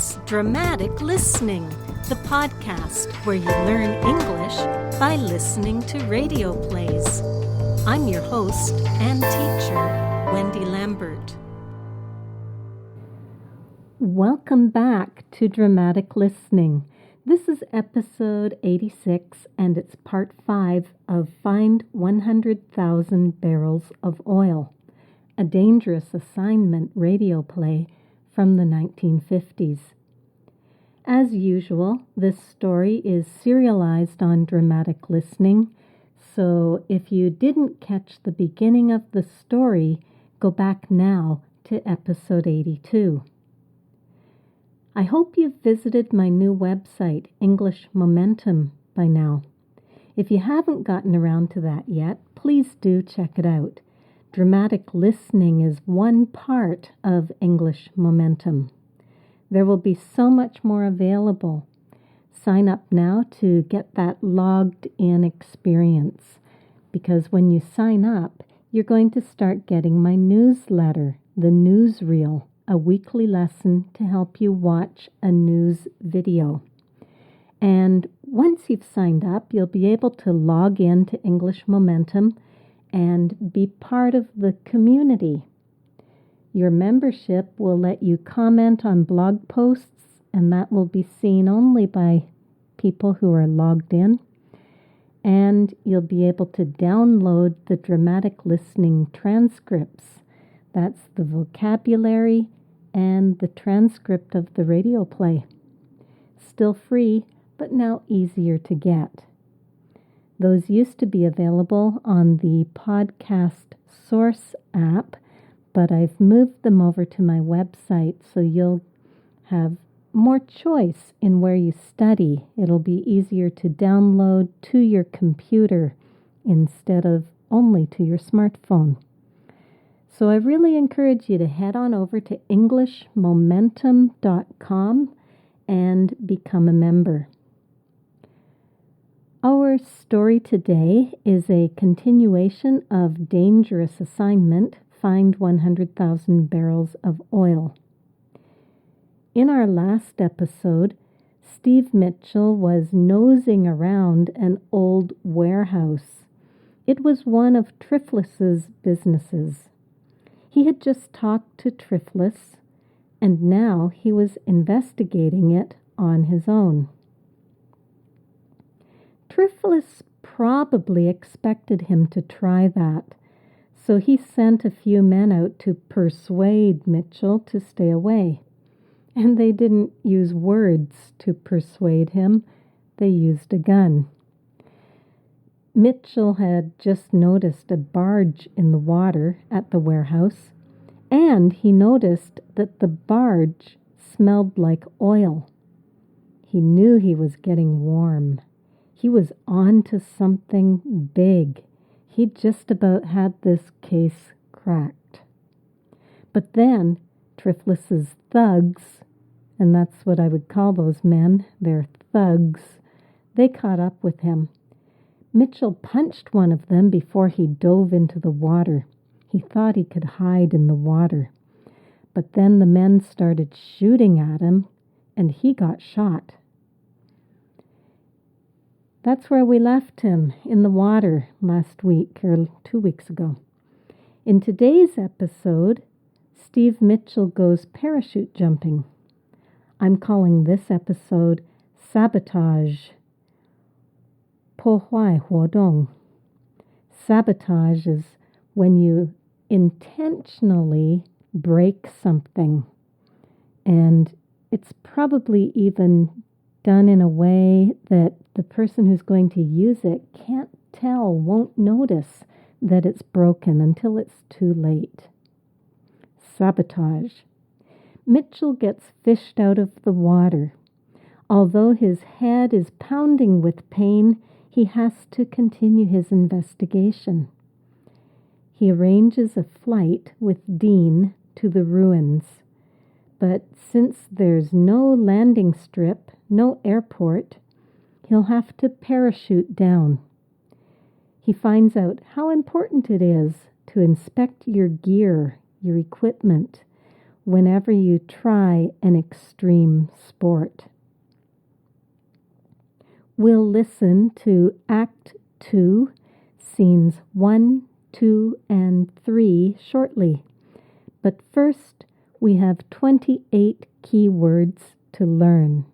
It's Dramatic Listening, the podcast where you learn English by listening to radio plays. I'm your host and teacher, Wendy Lambert. Welcome back to Dramatic Listening. This is episode 86, and it's part 5 of Find 100,000 Barrels of Oil, a dangerous assignment radio play from the 1950s. As usual, this story is serialized on Dramatic Listening, so if you didn't catch the beginning of the story, go back now to episode 82. I hope you've visited my new website, English Momentum, by now. If you haven't gotten around to that yet, please do check it out. Dramatic listening is one part of English Momentum. There will be so much more available. Sign up now to get that logged-in experience, because when you sign up, you're going to start getting my newsletter, the Newsreel, a weekly lesson to help you watch a news video. And once you've signed up, you'll be able to log in to English Momentum and be part of the community. Your membership will let you comment on blog posts, and that will be seen only by people who are logged in. And you'll be able to download the dramatic listening transcripts. That's the vocabulary and the transcript of the radio play. Still free, but now easier to get. Those used to be available on the Podcast Source app, but I've moved them over to my website so you'll have more choice in where you study. It'll be easier to download to your computer instead of only to your smartphone. So I really encourage you to head on over to EnglishMomentum.com and become a member. Our story today is a continuation of Dangerous Assignment, Find 100,000 Barrels of Oil. In our last episode, Steve Mitchell was nosing around an old warehouse. It was one of Triflis's businesses. He had just talked to Triflis, and now he was investigating it on his own. Triflis probably expected him to try that, so he sent a few men out to persuade Mitchell to stay away. And they didn't use words to persuade him, they used a gun. Mitchell had just noticed a barge in the water at the warehouse, and he noticed that the barge smelled like oil. He knew he was getting warm. He was on to something big. He'd just about had this case cracked. But then Triflis's thugs, and that's what I would call those men, they're thugs, they caught up with him. Mitchell punched one of them before he dove into the water. He thought he could hide in the water. But then the men started shooting at him, and he got shot. That's where we left him, in the water, last week, or 2 weeks ago. In today's episode, Steve Mitchell goes parachute jumping. I'm calling this episode Sabotage. 破坏活动. Sabotage is when you intentionally break something, and it's probably even done in a way that the person who's going to use it can't tell, won't notice that it's broken until it's too late. Sabotage. Mitchell gets fished out of the water. Although his head is pounding with pain, he has to continue his investigation. He arranges a flight with Dean to the ruins. But since there's no landing strip, no airport, he'll have to parachute down. He finds out how important it is to inspect your gear, your equipment, whenever you try an extreme sport. We'll listen to Act 2, Scenes 1, 2, and 3 shortly. But first, we have 28 key words to learn.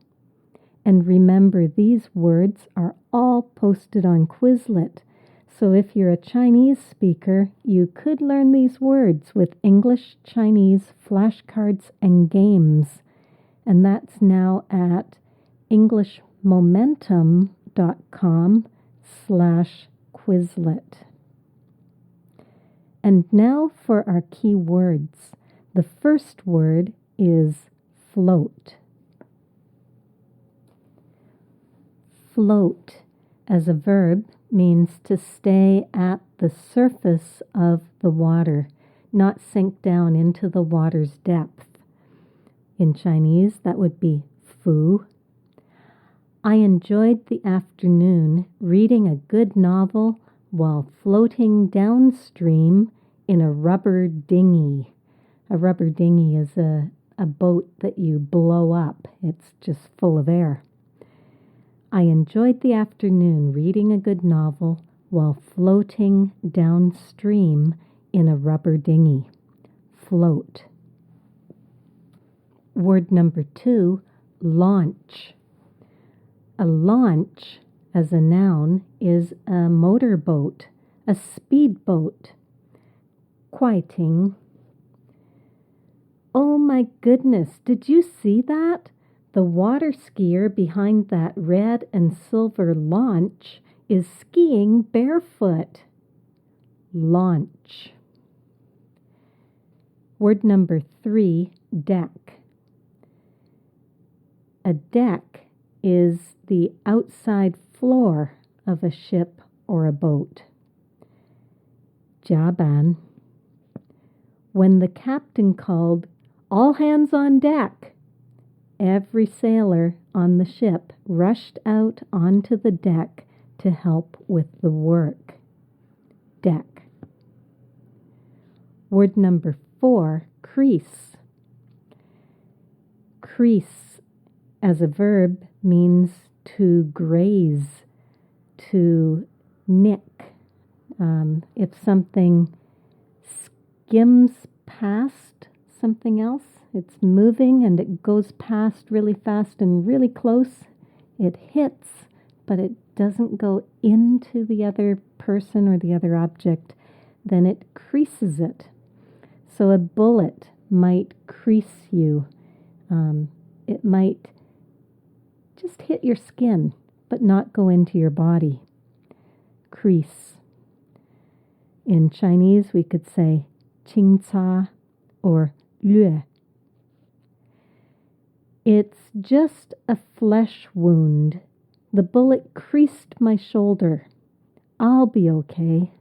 And remember, these words are all posted on Quizlet. So if you're a Chinese speaker, you could learn these words with English, Chinese, flashcards, and games. And that's now at englishmomentum.com/Quizlet. And now for our key words. The first word is float. Float, as a verb, means to stay at the surface of the water, not sink down into the water's depth. In Chinese, that would be fu. I enjoyed the afternoon reading a good novel while floating downstream in a rubber dinghy. A rubber dinghy is a boat that you blow up. It's just full of air. I enjoyed the afternoon reading a good novel while floating downstream in a rubber dinghy. Float. Word number 2, launch. A launch, as a noun, is a motorboat, a speedboat. Quieting. Oh my goodness, did you see that? The water skier behind that red and silver launch is skiing barefoot. Launch. Word number 3, deck. A deck is the outside floor of a ship or a boat. Jiaban. When the captain called, "All hands on deck," every sailor on the ship rushed out onto the deck to help with the work. Deck. Word number 4, crease. Crease, as a verb, means to graze, to nick. If something skims past something else, it's moving and it goes past really fast and really close, it hits, but it doesn't go into the other person or the other object, then it creases it. So a bullet might crease you. It might just hit your skin, but not go into your body. Crease. In Chinese, we could say qing ca or lue. It's just a flesh wound. The bullet creased my shoulder. I'll be okay.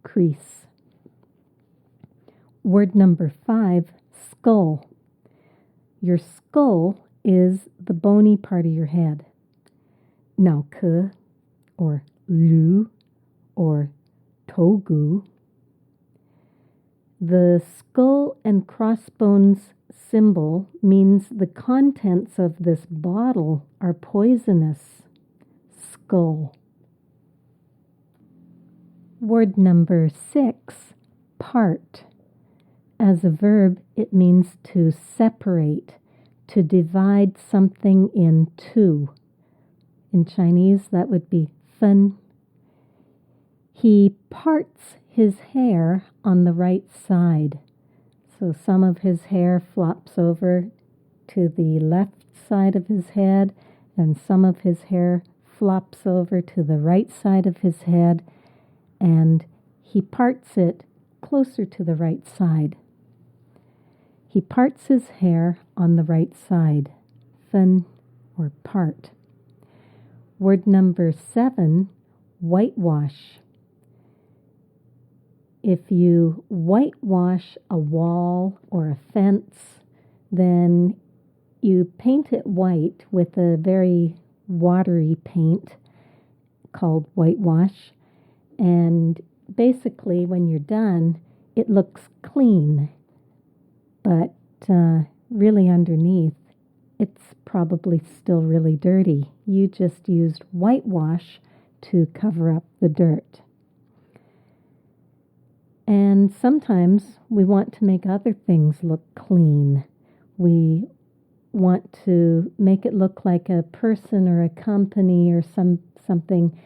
Crease. Word number 5, skull. Your skull is the bony part of your head. Now ke or lu or togu. The skull and crossbones symbol means the contents of this bottle are poisonous. Skull. Word number 6, part. As a verb, it means to separate, to divide something in two. In Chinese, that would be fen. He parts his hair on the right side. So some of his hair flops over to the left side of his head, and some of his hair flops over to the right side of his head, and he parts it closer to the right side. He parts his hair on the right side. Fen or part. Word number 7, whitewash. If you whitewash a wall or a fence, then you paint it white with a very watery paint called whitewash. And basically, when you're done, it looks clean. but really underneath, it's probably still really dirty. You just used whitewash to cover up the dirt. And sometimes we want to make other things look clean. We want to make it look like a person or a company or something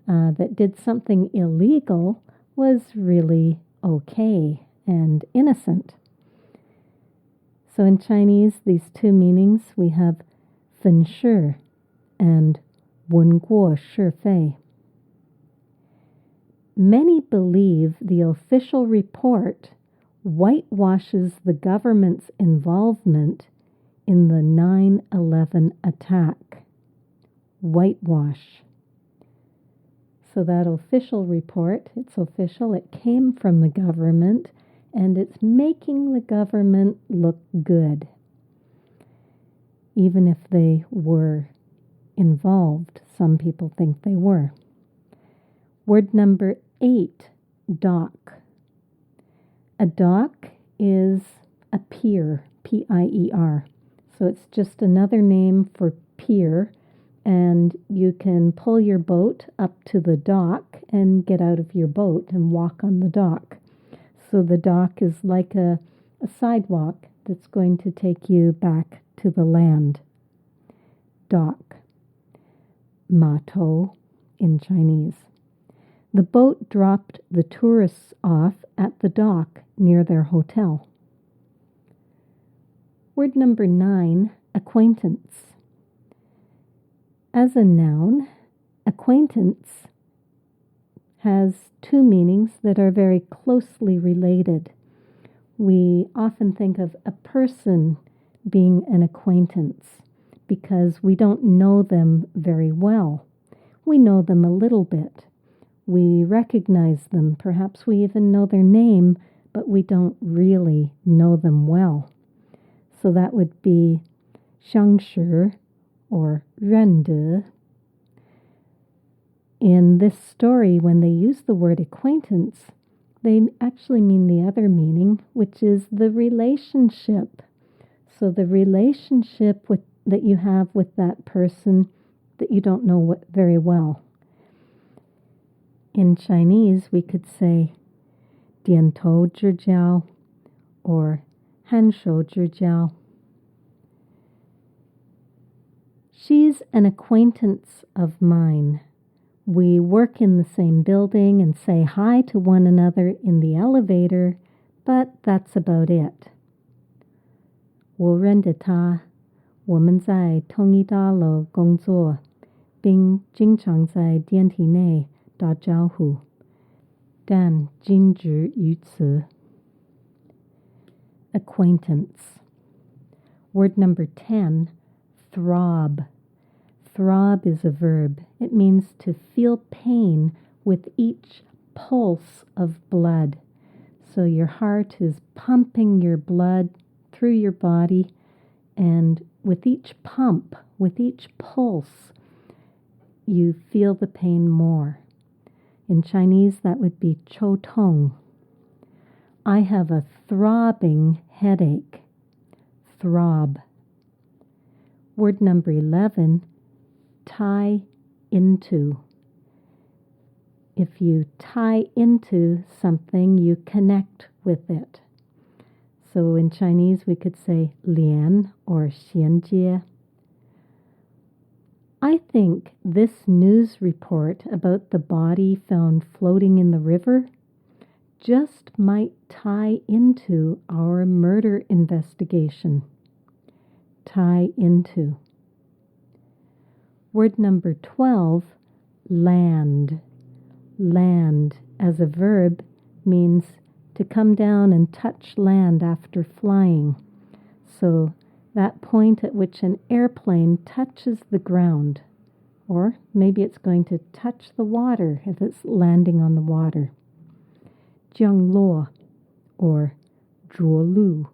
that did something illegal was really okay and innocent. So in Chinese, these two meanings, we have 粉饰 and 闻过是非. Many believe the official report whitewashes the government's involvement in the 9/11 attack. Whitewash. So that official report, it's official, it came from the government, and it's making the government look good, even if they were involved. Some people think they were. Word number 8, dock. A dock is a pier, P-I-E-R. So it's just another name for pier, and you can pull your boat up to the dock and get out of your boat and walk on the dock. So the dock is like a sidewalk that's going to take you back to the land. Dock. Matou in Chinese. The boat dropped the tourists off at the dock near their hotel. Word number 9, acquaintance. As a noun, acquaintance has two meanings that are very closely related. We often think of a person being an acquaintance because we don't know them very well. We know them a little bit. We recognize them. Perhaps we even know their name, but we don't really know them well. So that would be 相识 or 认得. In this story, when they use the word acquaintance, they actually mean the other meaning, which is the relationship. So the relationship that you have with that person that you don't know very well. In Chinese, we could say 点头之交 or 颔首之交. She's an acquaintance of mine. We work in the same building and say hi to one another in the elevator, but that's about it. 我认得她，我们在同一大楼工作，并经常在电梯内打招呼，但仅止于此。Acquaintance. Word number 10, throb. Throb is a verb. It means to feel pain with each pulse of blood. So your heart is pumping your blood through your body, and with each pump, with each pulse, you feel the pain more. In Chinese, that would be 抽痛. I have a throbbing headache. Throb. Word number 11, tie into. If you tie into something, you connect with it. So in Chinese, we could say 连 or 衔接. I think this news report about the body found floating in the river just might tie into our murder investigation. Tie into. Word number 12, land. Land as a verb means to come down and touch land after flying. So that point at which an airplane touches the ground, or maybe it's going to touch the water if it's landing on the water. 降落 or 着陆.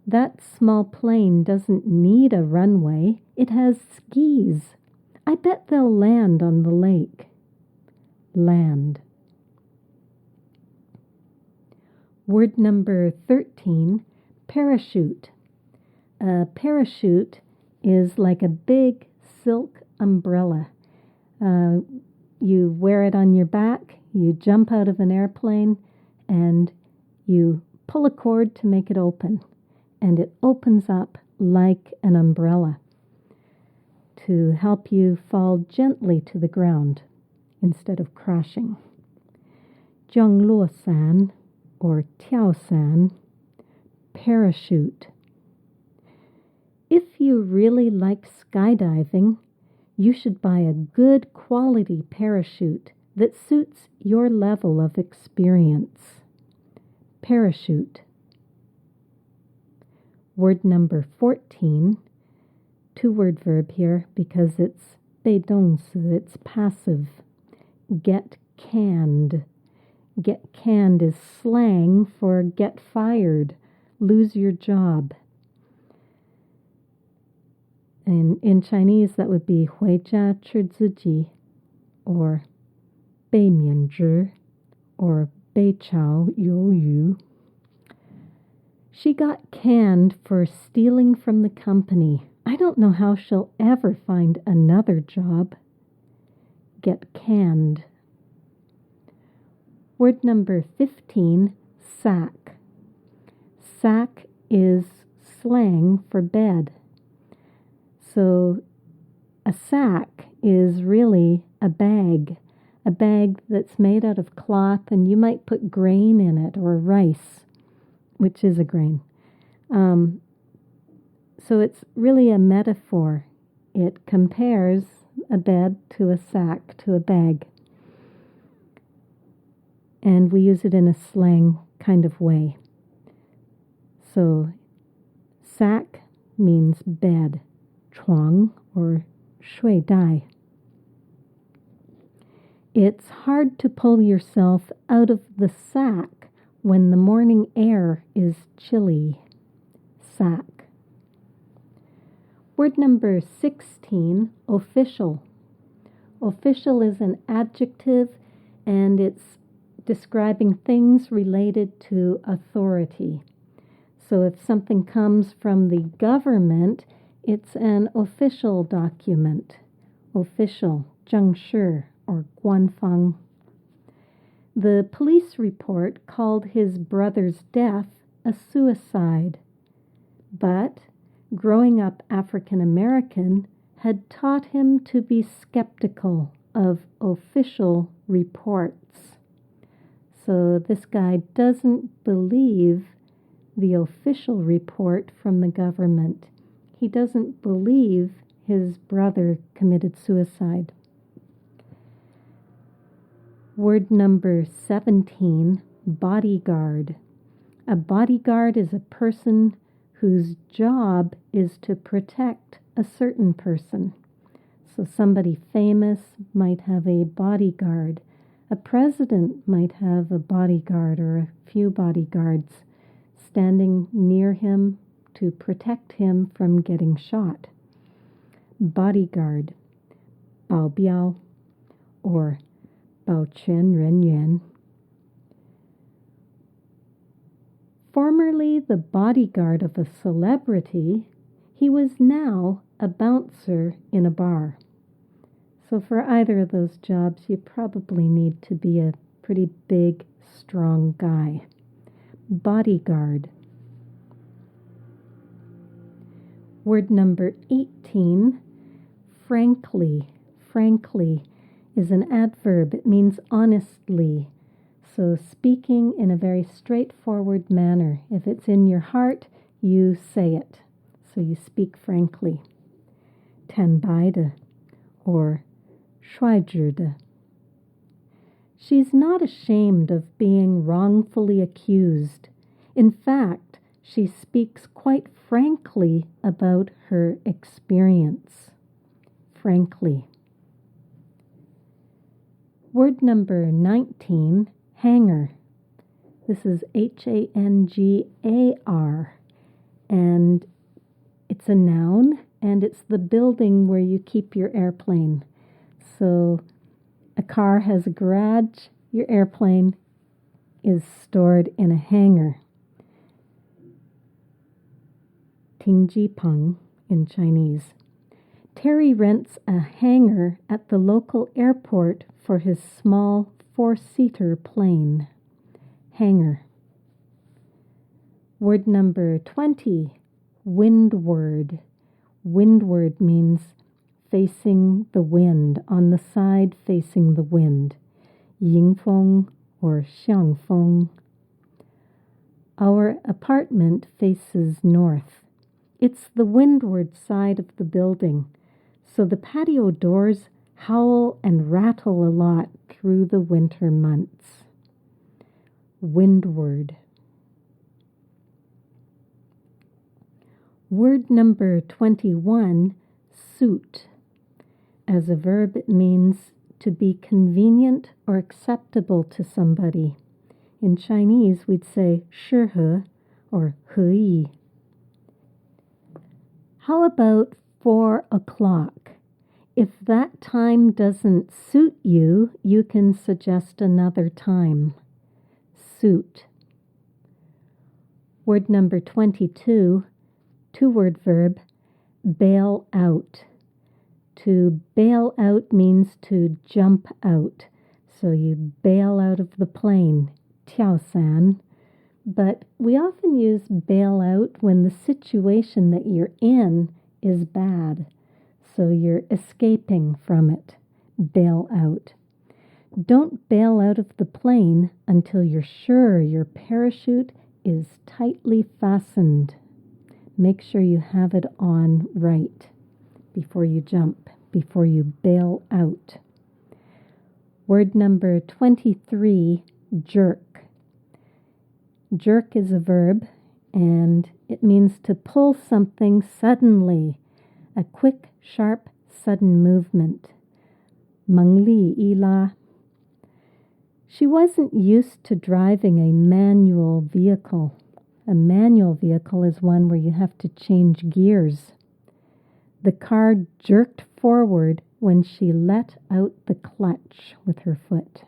That small plane doesn't need a runway. It has skis. I bet they'll land on the lake. Land. Word number 13, parachute. A parachute is like a big silk umbrella. You wear it on your back, you jump out of an airplane, and you pull a cord to make it open. And it opens up like an umbrella to help you fall gently to the ground instead of crashing. Zhangluosan or Tiaosan, parachute. If you really like skydiving, you should buy a good quality parachute that suits your level of experience. Parachute. Word number 14, two-word verb here because it's 被动词, it's passive. Get canned. Get canned is slang for get fired, lose your job. And in Chinese, that would be 回家吃自己, or 被免职, or 被炒鱿鱼. She got canned for stealing from the company. I don't know how she'll ever find another job. Get canned. Word number 15, sack. Sack is slang for bed. So a sack is really a bag that's made out of cloth, and you might put grain in it or rice, which is a grain. So it's really a metaphor. It compares a bed to a sack, to a bag. And we use it in a slang kind of way. So sack means bed, 床 or 睡袋. It's hard to pull yourself out of the sack when the morning air is chilly. Sack. Word number 16, official. Official is an adjective, and it's describing things related to authority. So if something comes from the government, it's an official document. Official, 正式 or 官方. The police report called his brother's death a suicide. But growing up African American had taught him to be skeptical of official reports. So this guy doesn't believe the official report from the government. He doesn't believe his brother committed suicide. Word number 17, bodyguard. A bodyguard is a person whose job is to protect a certain person. So somebody famous might have a bodyguard. A president might have a bodyguard or a few bodyguards standing near him to protect him from getting shot. Bodyguard, 保镖, or 保全人员. Formerly the bodyguard of a celebrity, he was now a bouncer in a bar. So for either of those jobs, you probably need to be a pretty big, strong guy. Bodyguard. Word number 18, frankly. Frankly is an adverb. It means honestly. So speaking in a very straightforward manner. If it's in your heart, you say it. So you speak frankly. 坦白的 or 率直的. She's not ashamed of being wrongfully accused. In fact, she speaks quite frankly about her experience. Frankly. Word number 19, hangar. This is Hangar, and it's a noun, and it's the building where you keep your airplane. So a car has a garage, your airplane is stored in a hangar. Tingjipeng in Chinese. Terry rents a hangar at the local airport for his small 4-seater plane. Hangar. Word number 20, windward. Windward means facing the wind, on the side facing the wind. Yingfeng or xiangfeng. Our apartment faces north. It's the windward side of the building, so the patio doors howl and rattle a lot through the winter months. Windward. Word number 21, suit. As a verb, it means to be convenient or acceptable to somebody. In Chinese, we'd say 适合 or 合意. How about 4 o'clock? If that time doesn't suit you, you can suggest another time. Suit. Word number 22, 2-word verb, bail out. To bail out means to jump out. So you bail out of the plane, 跳伞. But we often use bail out when the situation that you're in is bad. So you're escaping from it. Bail out. Don't bail out of the plane until you're sure your parachute is tightly fastened. Make sure you have it on right before you jump, before you bail out. Word number 23, jerk. Jerk is a verb, and it means to pull something suddenly, a quick, sharp, sudden movement. 猛力一拉. She wasn't used to driving a manual vehicle. A manual vehicle is one where you have to change gears. The car jerked forward when she let out the clutch with her foot.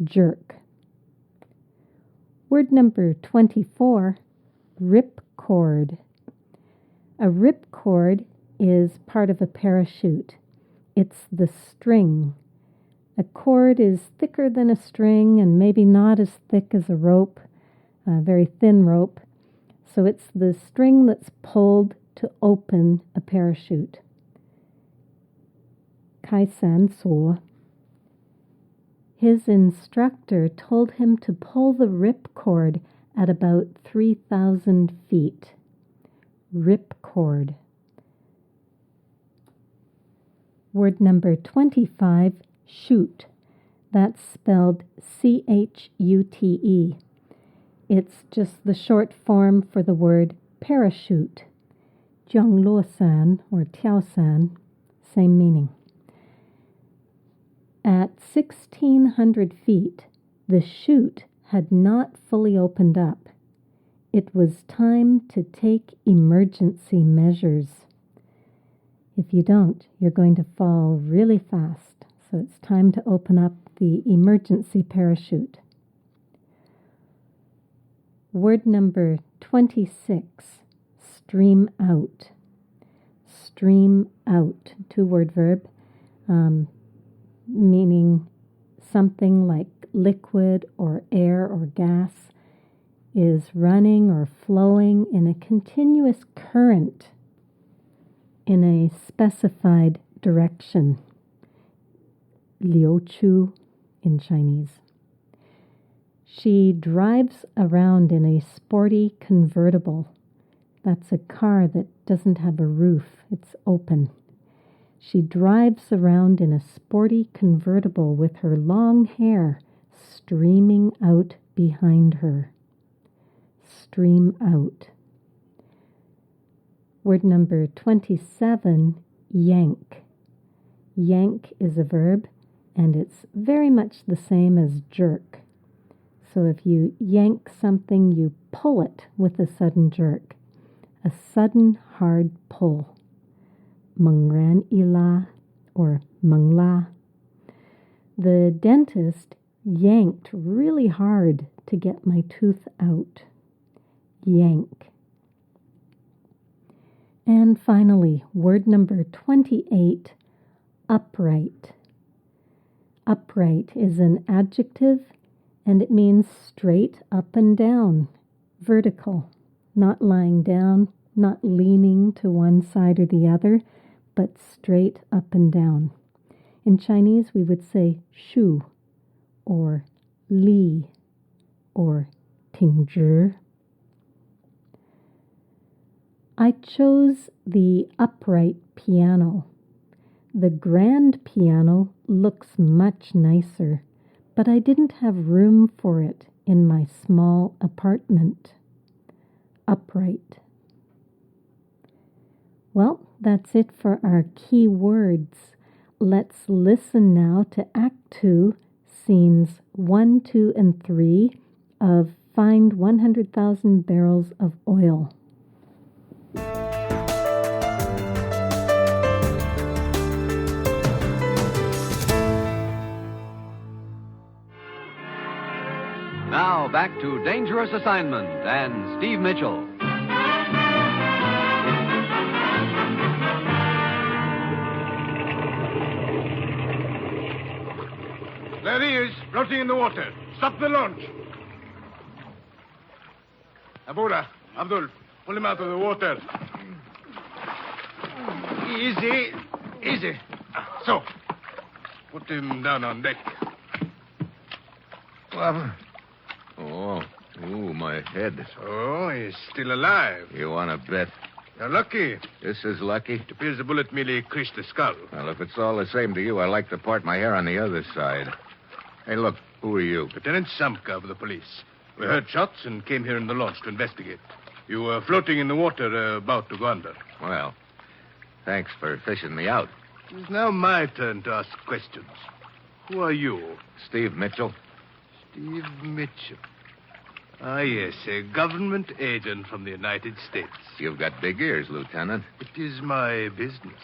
Jerk. Word number 24, ripcord. A ripcord is part of a parachute. It's the string. A cord is thicker than a string and maybe not as thick as a rope, a very thin rope. So it's the string that's pulled to open a parachute. 开伞锁. His instructor told him to pull the ripcord at about 3,000 feet. Ripcord. Word number 25, shoot. That's spelled C-H-U-T-E. It's just the short form for the word parachute. 降落伞 or 跳伞, same meaning. At 1,600 feet, the chute had not fully opened up. It was time to take emergency measures. If you don't, you're going to fall really fast. So it's time to open up the emergency parachute. Word number 26, stream out. Stream out, 2-word verb, meaning something like liquid or air or gas is running or flowing in a continuous current in a specified direction. 流出 in Chinese. She drives around in a sporty convertible. That's a car that doesn't have a roof. It's open. She drives around in a sporty convertible with her long hair streaming out behind her. Stream out. Word number 27, yank. Yank is a verb, and it's very much the same as jerk. So if you yank something, you pull it with a sudden jerk. A sudden hard pull. 猛然一拉 or 猛拉. The dentist yanked really hard to get my tooth out. Yank. And finally, word number 28, upright. Upright is an adjective, and it means straight up and down, vertical, not lying down, not leaning to one side or the other, but straight up and down. In Chinese, we would say shu, or li, or 挺直. I chose the upright piano. The grand piano looks much nicer, but I didn't have room for it in my small apartment. Upright. Well, that's it for our key words. Let's listen now to Act 2, Scenes 1, 2, and 3 of Find 100,000 Barrels of Oil. Now back to Dangerous Assignment and Steve Mitchell. There he is, floating in the water. Stop the launch. Abula, Abdul, pull him out of the water. Easy, easy. So, put him down on deck. Oh, my head. So, he's still alive. You want to bet? You're lucky. This is lucky? It appears the bullet merely creased the skull. Well, if it's all the same to you, I like to part my hair on the other side. Hey, look, who are you? Lieutenant Samka of the police. We heard shots and came here in the launch to investigate. You were floating in the water, about to go under. Well, thanks for fishing me out. It's now my turn to ask questions. Who are you? Steve Mitchell. Steve Mitchell. Ah, yes, a government agent from the United States. You've got big ears, Lieutenant. It is my business.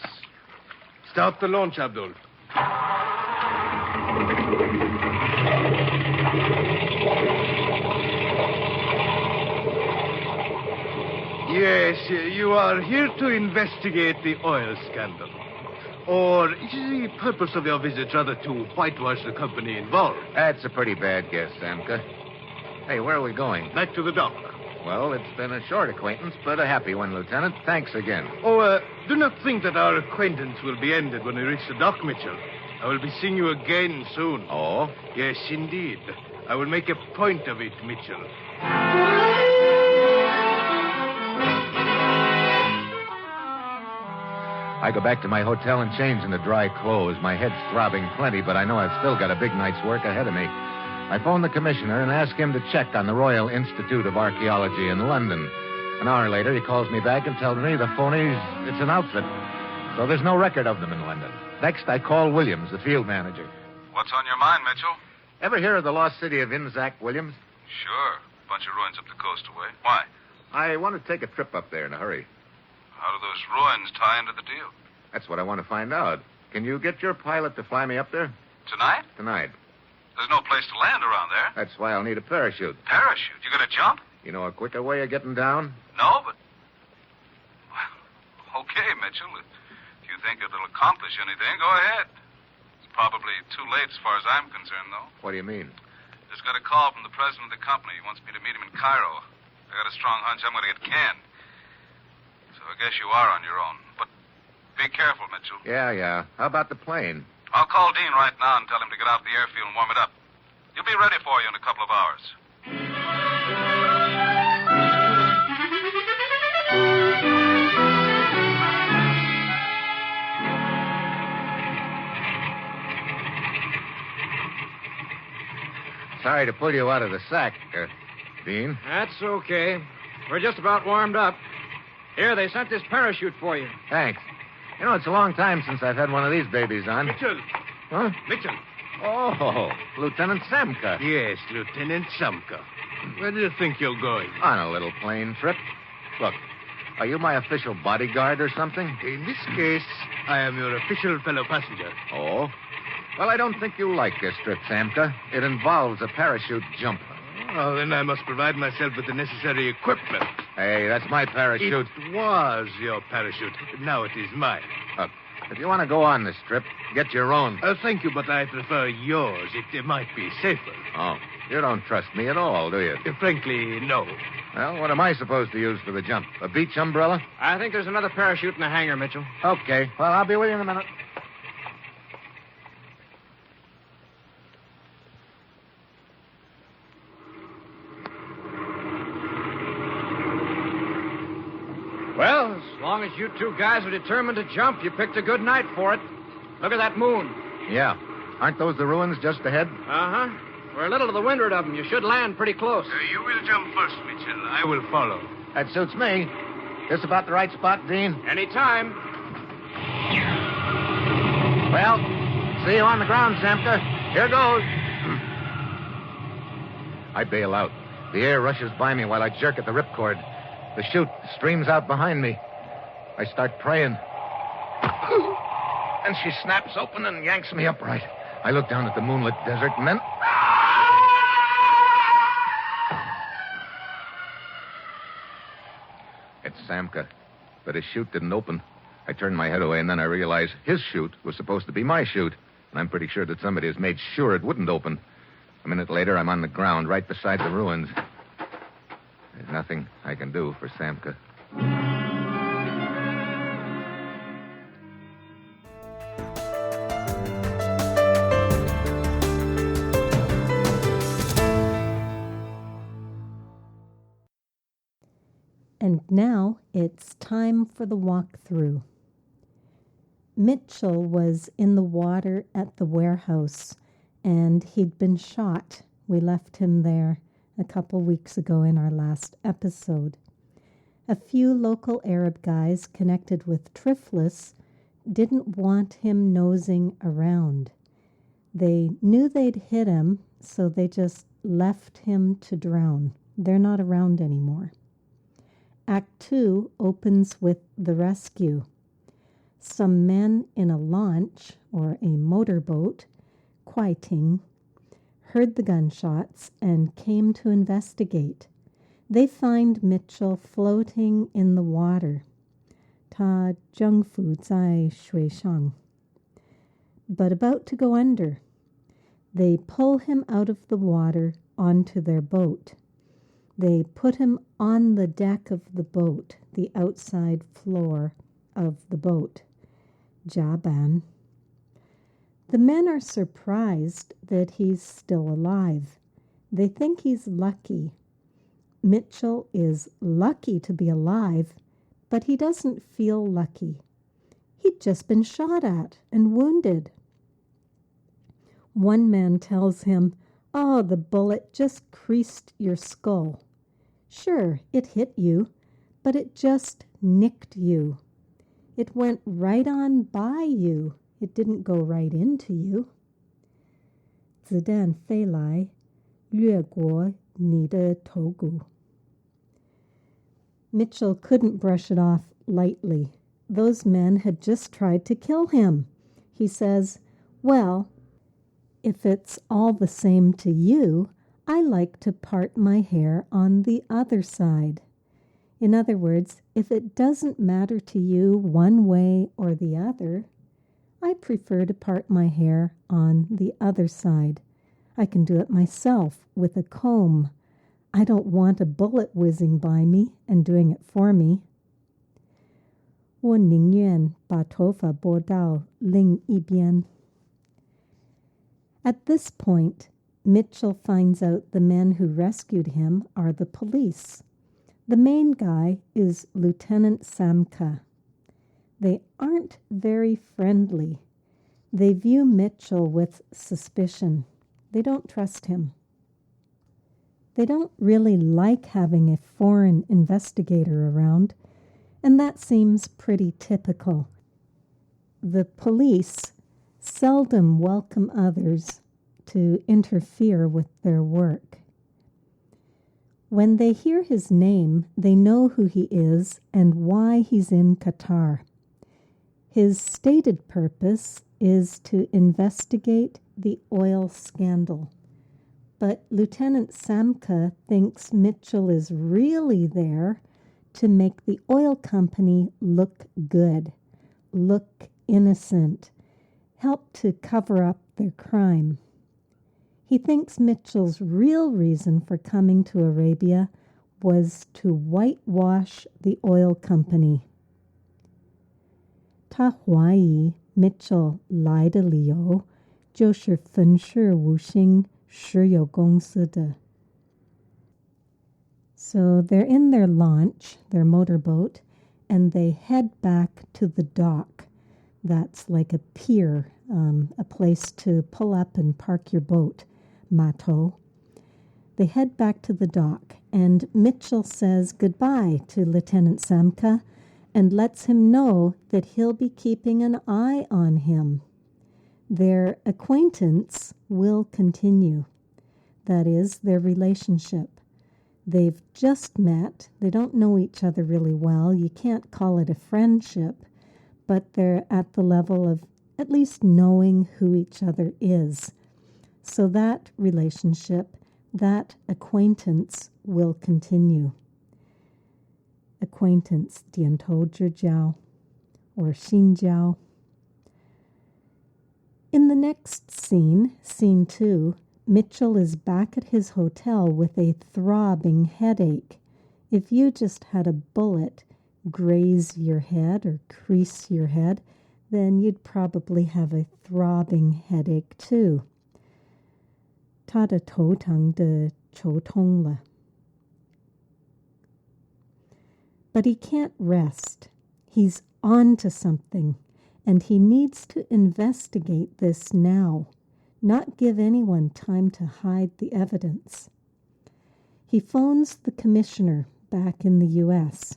Start the launch, Abdul. Yes, you are here to investigate the oil scandal. Or is the purpose of your visit rather to whitewash the company involved? That's a pretty bad guess, Samka. Hey, where are we going? Back to the dock. Well, it's been a short acquaintance, but a happy one, Lieutenant. Thanks again. Oh, do not think that our acquaintance will be ended when we reach the dock, Mitchell. I will be seeing you again soon. Oh? Yes, indeed. I will make a point of it, Mitchell. I go back to my hotel and change into dry clothes. My head's throbbing plenty, but I know I've still got a big night's work ahead of me. I phone the commissioner and ask him to check on the Royal Institute of Archaeology in London. An hour later, he calls me back and tells me the phonies, it's an outfit. So there's no record of them in London. Next, I call Williams, the field manager. What's on your mind, Mitchell? Ever hear of the lost city of Inzac, Williams? Sure. Bunch of ruins up the coast away. Why? I want to take a trip up there in a hurry. How do those ruins tie into the deal? That's what I want to find out. Can you get your pilot to fly me up there? Tonight? Tonight. There's no place to land around there. That's why I'll need a parachute. Parachute? You gonna jump? You know a quicker way of getting down? No, but... Well, okay, Mitchell. If you think it'll accomplish anything, go ahead. It's probably too late as far as I'm concerned, though. What do you mean? Just got a call from the president of the company. He wants me to meet him in Cairo. I got a strong hunch I'm going to get canned. So I guess you are on your own. But be careful, Mitchell. Yeah. How about the plane? I'll call Dean right now and tell him to get out the airfield and warm it up. He'll be ready for you in a couple of hours. Sorry to pull you out of the sack, Dean. That's okay. We're just about warmed up. Here, they sent this parachute for you. Thanks. You know, it's a long time since I've had one of these babies on. Mitchell! Huh? Mitchell! Oh, Lieutenant Samka. Yes, Lieutenant Samka. Where do you think you're going? On a little plane trip. Look, are you my official bodyguard or something? In this case, I am your official fellow passenger. Oh? Well, I don't think you'll like this trip, Samka. It involves a parachute jump. Well, then I must provide myself with the necessary equipment. Hey, that's my parachute. It was your parachute. Now it is mine. Look, if you want to go on this trip, get your own. Thank you, but I prefer yours. It might be safer. Oh, you don't trust me at all, do you? Frankly, no. Well, what am I supposed to use for the jump? A beach umbrella? I think there's another parachute in the hangar, Mitchell. Okay. Well, I'll be with you in a minute. Well, as long as you two guys are determined to jump, you picked a good night for it. Look at that moon. Yeah. Aren't those the ruins just ahead? Uh-huh. We're a little to the windward of them. You should land pretty close. You will jump first, Mitchell. I will follow. That suits me. This about the right spot, Dean? Anytime. Well, see you on the ground, Samka. Here goes. I bail out. The air rushes by me while I jerk at the ripcord. The chute streams out behind me. I start praying. And she snaps open and yanks me upright. I look down at the moonlit desert and then... It's Samka, but his chute didn't open. I turned my head away, and then I realized his chute was supposed to be my chute, and I'm pretty sure that somebody has made sure it wouldn't open. A minute later, I'm on the ground right beside the ruins. There's nothing I can do for Samka. And now it's time for the walkthrough. Mitchel was in the water at the warehouse, and he'd been shot. We left him there a couple weeks ago in our last episode. A few local Arab guys connected with Triflis didn't want him nosing around. They knew they'd hit him, so they just left him to drown. They're not around anymore. Act 2 opens with the rescue. Some men in a launch, or a motorboat, Kwaiting, heard the gunshots and came to investigate. They find Mitchel floating in the water. Ta zhengfu zai shui shang. But about to go under. They pull him out of the water onto their boat. They put him on the deck of the boat, the outside floor of the boat. Jaban. The men are surprised that he's still alive. They think he's lucky. Mitchel is lucky to be alive, but he doesn't feel lucky. He'd just been shot at and wounded. One man tells him, "Oh, the bullet just creased your skull." Sure, it hit you, but it just nicked you. It went right on by you. It didn't go right into you. 子弹飞来，掠过你的头骨. Mitchel couldn't brush it off lightly. Those men had just tried to kill him. He says, "Well, if it's all the same to you, I like to part my hair on the other side." In other words, if it doesn't matter to you one way or the other, I prefer to part my hair on the other side. I can do it myself with a comb. I don't want a bullet whizzing by me and doing it for me. 我宁愿把头发拨到另一边. At this point, Mitchel finds out the men who rescued him are the police. The main guy is Lieutenant Samka. They aren't very friendly. They view Mitchel with suspicion. They don't trust him. They don't really like having a foreign investigator around, and that seems pretty typical. The police seldom welcome others to interfere with their work. When they hear his name, they know who he is and why he's in Qatar. His stated purpose is to investigate the oil scandal. But Lieutenant Samka thinks Mitchel is really there to make the oil company look good, look innocent, help to cover up their crime. He thinks Mitchel's real reason for coming to Arabia was to whitewash the oil company. 他怀疑 Mitchel 来的理由就是粉饰五星石油公司的。So they're in their launch, their motorboat, and they head back to the dock. That's like a pier, a place to pull up and park your boat, mato. They head back to the dock, and Mitchel says goodbye to Lieutenant Samka and lets him know that he'll be keeping an eye on him. Their acquaintance will continue. That is, their relationship. They've just met. They don't know each other really well. You can't call it a friendship, but they're at the level of at least knowing who each other is. So that relationship, that acquaintance will continue. Acquaintance, 点头之交, or 心交. In the next scene, scene 2, Mitchel is back at his hotel with a throbbing headache. If you just had a bullet graze your head or crease your head, then you'd probably have a throbbing headache too. 他的头疼的头痛了. But he can't rest. He's on to something, and he needs to investigate this now, not give anyone time to hide the evidence. He phones the commissioner back in the U.S.,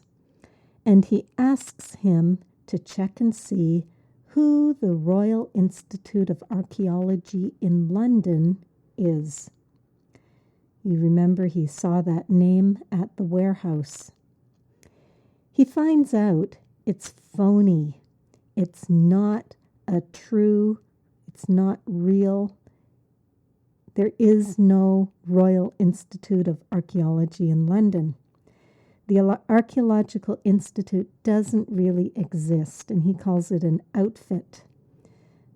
and he asks him to check and see who the Royal Institute of Archaeology in London is. You remember he saw that name at the warehouse. He finds out it's phony. It's not it's not real. There is no Royal Institute of Archaeology in London. The Archaeological Institute doesn't really exist, and he calls it an outfit.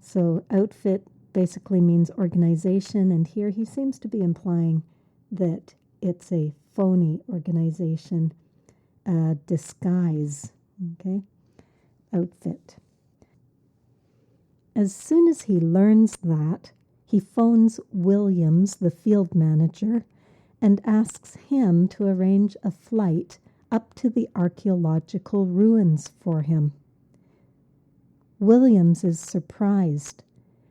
So outfit basically means organization, and here he seems to be implying that it's a phony organization, disguise, okay? Outfit. As soon as he learns that, he phones Williams, the field manager, and asks him to arrange a flight up to the archaeological ruins for him. Williams is surprised.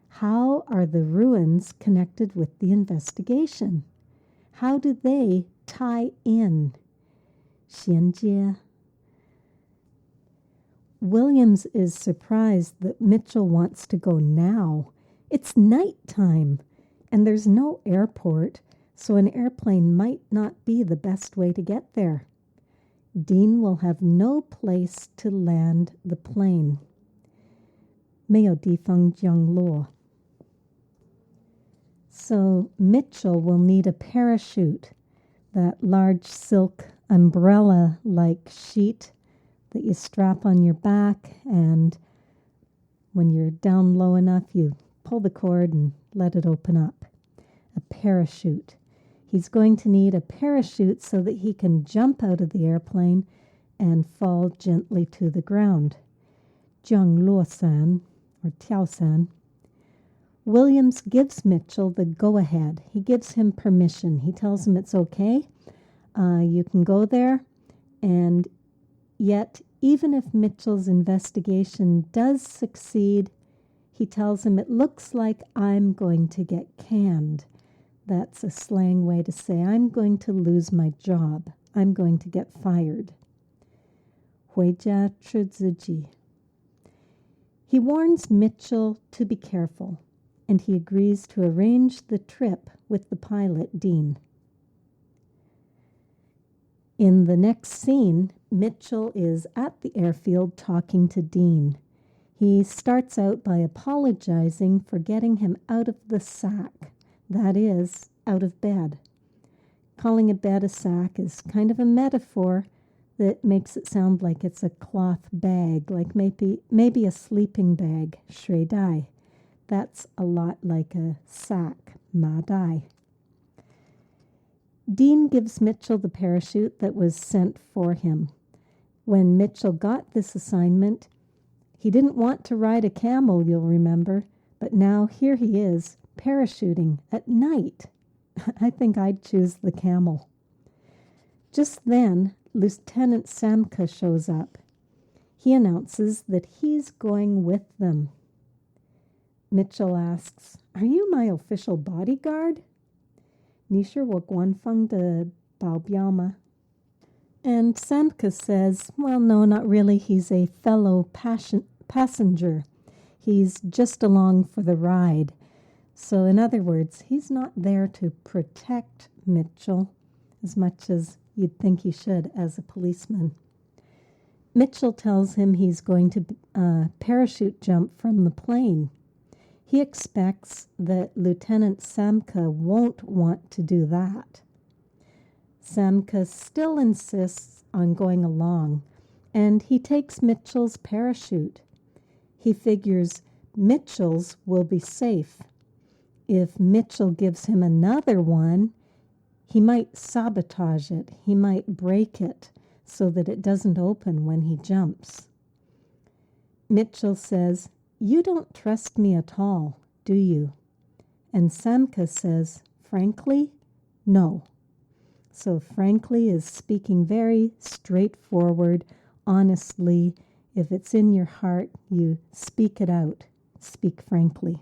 How are the ruins connected with the investigation? How do they tie in? 衔接. Williams is surprised that Mitchel wants to go now. It's nighttime, and there's no airport, so an airplane might not be the best way to get there. Dean will have no place to land the plane. 没有地方降落. So Mitchel will need a parachute, that large silk umbrella-like sheet that you strap on your back, and when you're down low enough, you pull the cord and let it open up. A parachute. He's going to need a parachute so that he can jump out of the airplane and fall gently to the ground. 降落伞, or 跳伞. Williams gives Mitchel the go-ahead. He gives him permission. He tells him it's okay. You can go there. And yet, even if Mitchel's investigation does succeed, he tells him it looks like I'm going to get canned. That's a slang way to say I'm going to lose my job. I'm going to get fired. 回家吃自己. He warns Mitchel to be careful, and he agrees to arrange the trip with the pilot, Dean. In the next scene, Mitchel is at the airfield talking to Dean. He starts out by apologizing for getting him out of the sack, that is, out of bed. Calling a bed a sack is kind of a metaphor that makes it sound like it's a cloth bag, like maybe a sleeping bag, shui dai. That's a lot like a sack, ma dai. Dean gives Mitchell the parachute that was sent for him. When Mitchell got this assignment, he didn't want to ride a camel, you'll remember, but now here he is, parachuting at night. I think I'd choose the camel. Just then, Lieutenant Samka shows up. He announces that he's going with them. Mitchell asks, "Are you my official bodyguard?" "Nisher wo guanfeng de baobiaoma." And Samka says, "Well, no, not really. He's a fellow passenger. He's just along for the ride." So in other words, he's not there to protect Mitchell as much as you'd think he should as a policeman. Mitchell tells him he's going to parachute jump from the plane. He expects that Lieutenant Samka won't want to do that. Samka still insists on going along, and he takes Mitchell's parachute. He figures Mitchell's will be safe. If Mitchell gives him another one, he might sabotage it. He might break it so that it doesn't open when he jumps. Mitchell says, "You don't trust me at all, do you?" And Samka says, "Frankly, no." So frankly is speaking very straightforward, honestly. If it's in your heart, you speak it out. Speak frankly.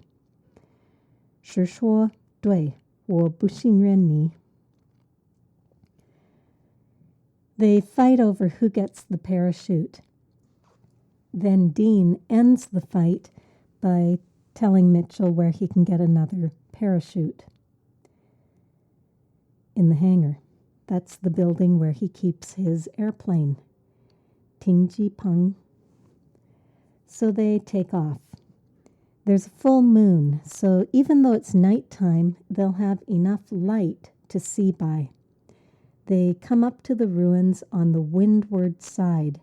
实说对，我不信任你. They fight over who gets the parachute. Then Dean ends the fight by telling Mitchell where he can get another parachute. In the hangar. That's the building where he keeps his airplane. Tingji Peng. So they take off. There's a full moon, so even though it's nighttime, they'll have enough light to see by. They come up to the ruins on the windward side.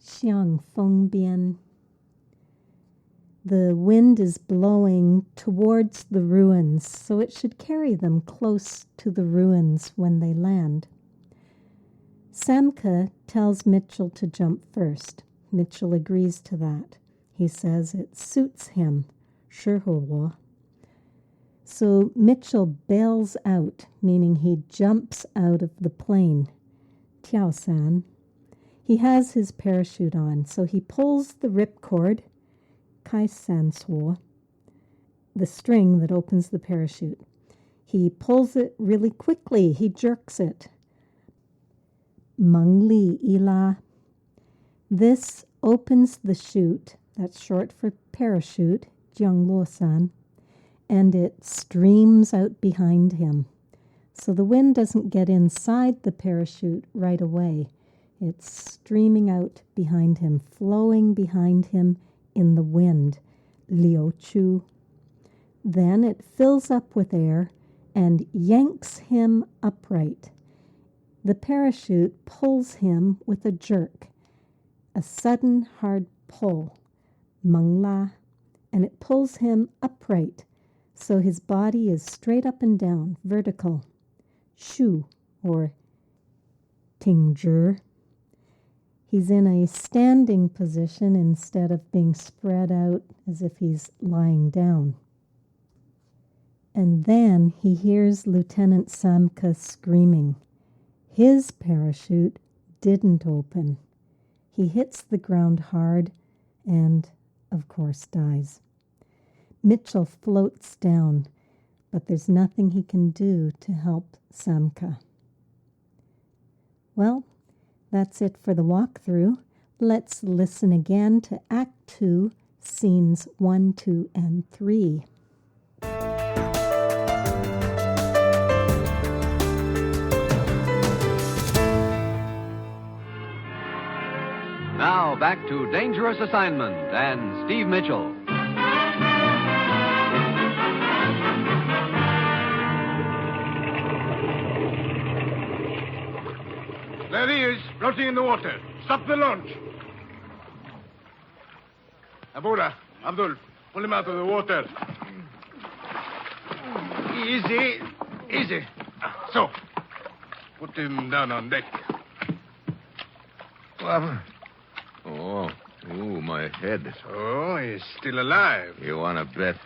Xiang Feng Bian. The wind is blowing towards the ruins, so it should carry them close to the ruins when they land. Samka tells Mitchell to jump first. Mitchell agrees to that. He says it suits him. 适合我. So Mitchell bails out, meaning he jumps out of the plane. 跳伞. He has his parachute on, so he pulls the ripcord, 开伞锁, the string that opens the parachute. He pulls it really quickly. He jerks it. 蒙力一拉. This opens the chute, that's short for parachute, 降落伞, and it streams out behind him. So the wind doesn't get inside the parachute right away. It's streaming out behind him, flowing behind him in the wind. Liu Chu. Then it fills up with air and yanks him upright. The parachute pulls him with a jerk, a sudden hard pull, 蒙拉, and it pulls him upright, so his body is straight up and down, vertical. ሹ, or 挺直. He's in a standing position instead of being spread out as if he's lying down. And then he hears Lieutenant Samka screaming. His parachute didn't open. He hits the ground hard and, of course, dies. Mitchell floats down, but there's nothing he can do to help Samka. Well, that's it for the walkthrough. Let's listen again to Act 2, Scenes 1, 2, and 3. Now back to Dangerous Assignment and Steve Mitchell. There he is, floating in the water. Stop the launch. Abura, Abdul, pull him out of the water. Easy, easy. So, put him down on deck. Oh, my head. Oh, he's still alive. You want to bet?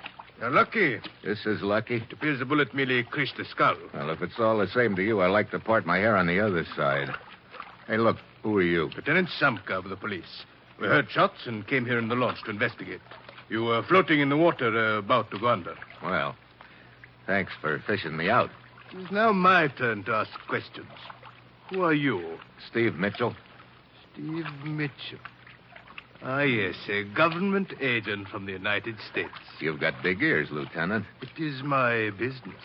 You're lucky. This is lucky? It appears the bullet merely creased the skull. Well, if it's all the same to you, I like to part my hair on the other side. Hey, look, who are you? Lieutenant Samka of the police. We heard shots and came here in the launch to investigate. You were floating in the water, about to go under. Well, thanks for fishing me out. It's now my turn to ask questions. Who are you? Steve Mitchell. Steve Mitchell. Ah, yes, a government agent from the United States. You've got big ears, Lieutenant. It is my business.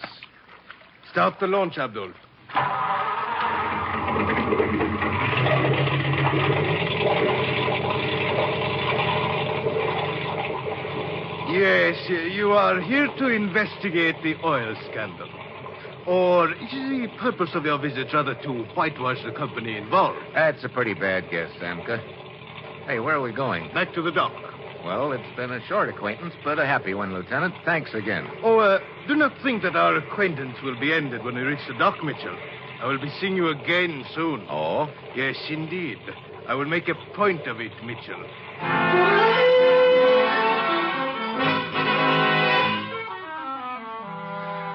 Start the launch, Abdul. Yes, you are here to investigate the oil scandal. Or is the purpose of your visit rather to whitewash the company involved? That's a pretty bad guess, Samka. Hey, where are we going? Back to the dock. Well, it's been a short acquaintance, but a happy one, Lieutenant. Thanks again. Oh, do not think that our acquaintance will be ended when we reach the dock, Mitchell. I will be seeing you again soon. Oh? Yes, indeed. I will make a point of it, Mitchell.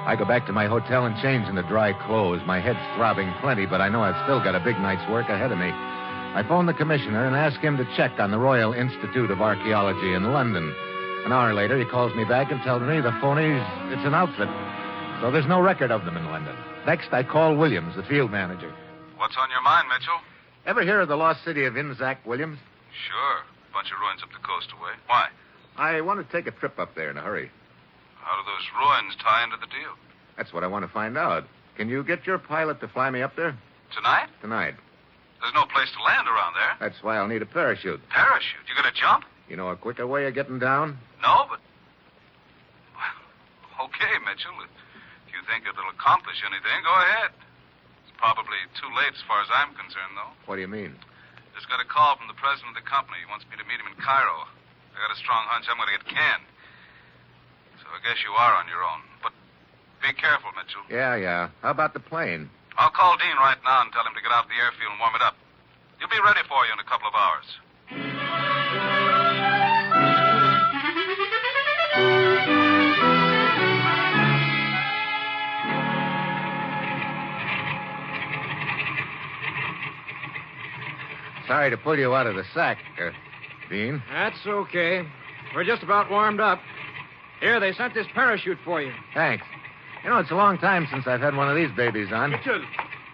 I go back to my hotel and change into dry clothes. My head's throbbing plenty, but I know I've still got a big night's work ahead of me. I phone the commissioner and ask him to check on the Royal Institute of Archaeology in London. An hour later, he calls me back and tells me the phonies, it's an outfit. So there's no record of them in London. Next, I call Williams, the field manager. What's on your mind, Mitchell? Ever hear of the lost city of Inzac, Williams? Sure. Bunch of ruins up the coast away. Why? I want to take a trip up there in a hurry. How do those ruins tie into the deal? That's what I want to find out. Can you get your pilot to fly me up there? Tonight? Tonight. There's no place to land around there. That's why I'll need a parachute. Parachute? You gonna jump? You know a quicker way of getting down? No, but... Well, okay, Mitchell. If you think it'll accomplish anything, go ahead. It's probably too late as far as I'm concerned, though. What do you mean? Just got a call from the president of the company. He wants me to meet him in Cairo. I got a strong hunch I'm going to get canned. So I guess you are on your own. But be careful, Mitchell. Yeah. How about the plane? I'll call Dean right now and tell him to get out the airfield and warm it up. He'll be ready for you in a couple of hours. Sorry to pull you out of the sack, Dean. That's okay. We're just about warmed up. Here, they sent this parachute for you. Thanks. You know, it's a long time since I've had one of these babies on. Mitchell.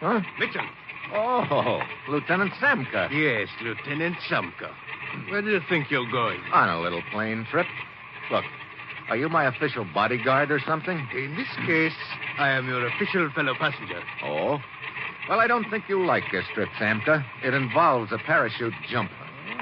Huh? Mitchell. Oh, Lieutenant Samka. Yes, Lieutenant Samka. Where do you think you're going? On a little plane trip. Look, are you my official bodyguard or something? In this case, I am your official fellow passenger. Oh? Well, I don't think you'll like this trip, Samka. It involves a parachute jump.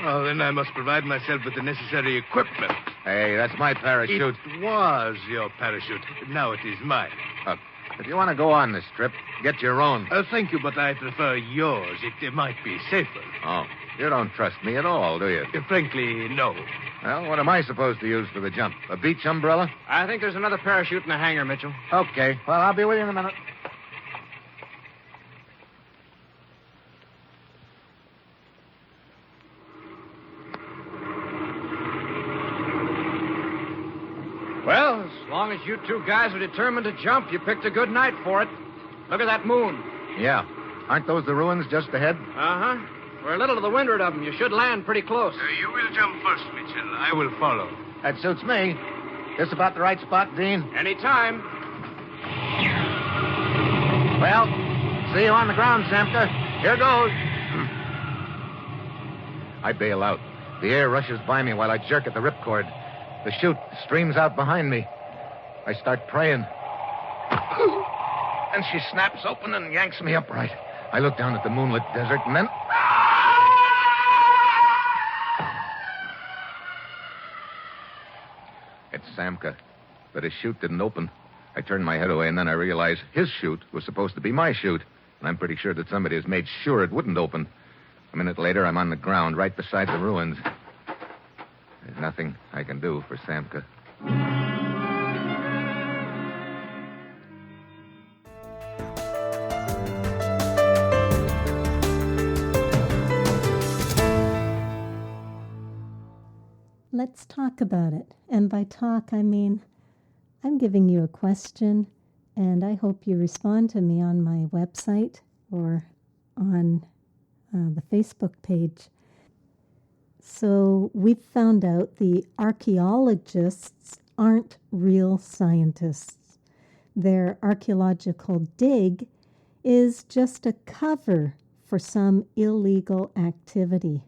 Oh, then I must provide myself with the necessary equipment. Hey, that's my parachute. It was your parachute. Now it is mine. Look, if you want to go on this trip, get your own. Thank you, but I prefer yours. It might be safer. Oh, you don't trust me at all, do you? Frankly, no. Well, what am I supposed to use for the jump? A beach umbrella? I think there's another parachute in the hangar, Mitchell. Okay. Well, I'll be with you in a minute. Well, as long as you two guys are determined to jump, you picked a good night for it. Look at that moon. Yeah. Aren't those the ruins just ahead? Uh-huh. We're a little to the windward of them. You should land pretty close. You will jump first, Mitchell. I will follow. That suits me. This about the right spot, Dean? Anytime. Well, see you on the ground, Samka. Here goes. I bail out. The air rushes by me while I jerk at the ripcord. The chute streams out behind me. I start praying. And she snaps open and yanks me upright. I look down at the moonlit desert and then... Samka. But his chute didn't open. I turned my head away, and then I realized his chute was supposed to be my chute. And I'm pretty sure that somebody has made sure it wouldn't open. A minute later, I'm on the ground right beside the ruins. There's nothing I can do for Samka. Let's talk about it. And by talk, I mean I'm giving you a question, and I hope you respond to me on my website or on the Facebook page. So we've found out the archaeologists aren't real scientists. Their archaeological dig is just a cover for some illegal activity.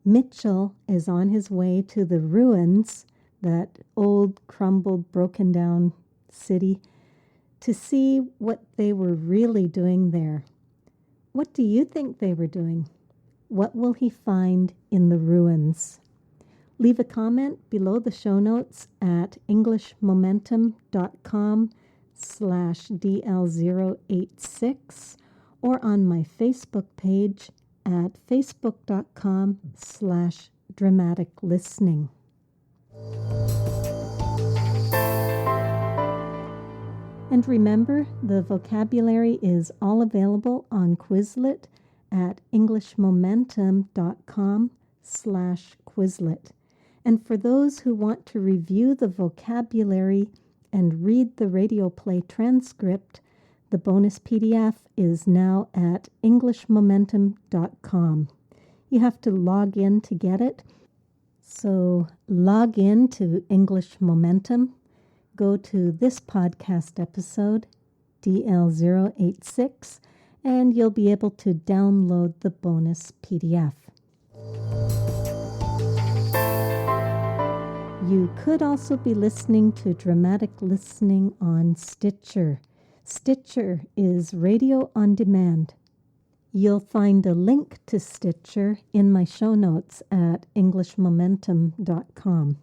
Mitchel is on his way to the ruins, that old, crumbled, broken down city, to see what they were really doing there. What do you think they were doing? What will he find in the ruins? Leave a comment below the show notes at englishmomentum.com/DL086 or on my Facebook page at facebook.com/dramaticlistening. And remember, the vocabulary is all available on Quizlet at englishmomentum.com/Quizlet. And for those who want to review the vocabulary and read the radio play transcript, the bonus PDF is now at englishmomentum.com. You have to log in to get it. So log in to English Momentum, go to this podcast episode, DL086, and you'll be able to download the bonus PDF. You could also be listening to Dramatic Listening on Stitcher. Stitcher is radio on demand. You'll find a link to Stitcher in my show notes at englishmomentum.com.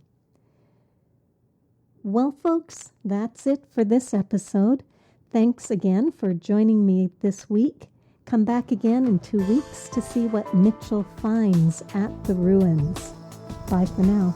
Well, folks, that's it for this episode. Thanks again for joining me this week. Come back again in 2 weeks to see what Mitchel finds at the ruins. Bye for now.